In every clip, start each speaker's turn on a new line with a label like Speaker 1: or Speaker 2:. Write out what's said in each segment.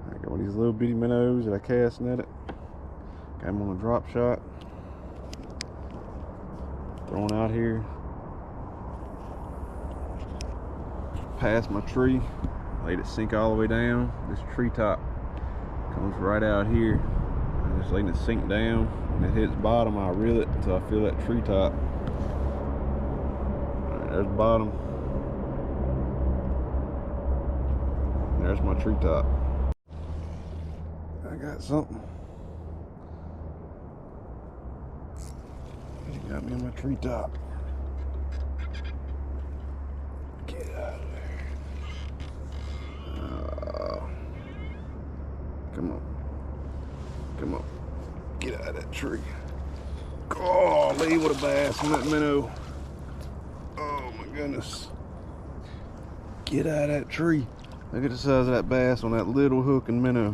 Speaker 1: I got one of these little bitty minnows that I cast netted. Got him on a drop shot. Thrown out here. Past my tree. Let it sink all the way down. This treetop comes right out here. I'm just letting it sink down. When it hits bottom, I'll reel it until I feel that treetop. Alright, there's the bottom. There's my treetop. I got something. It got me on my treetop. Get out of there. Come on. Come on. Get out of that tree. Golly, what a bass on that minnow. Oh my goodness. Get out of that tree. Look at the size of that bass on that little hook and minnow.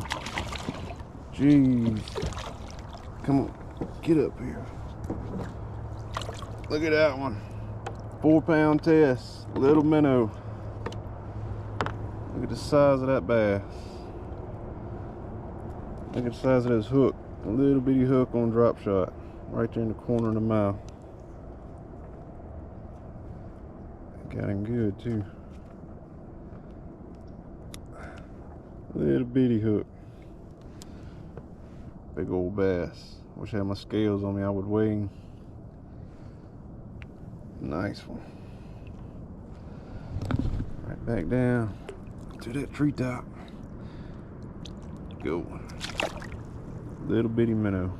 Speaker 1: Jeez. Come on. Get up here. Look at that one. 4-pound test. Little minnow. Look at the size of that bass. Look at the size of this hook. A little bitty hook on drop shot. Right there in the corner of the mouth. Got him good too. Little bitty hook. Big old bass. Wish I had my scales on me, I would weigh him. Nice one. Right back down to that treetop. Go. Little bitty minnow.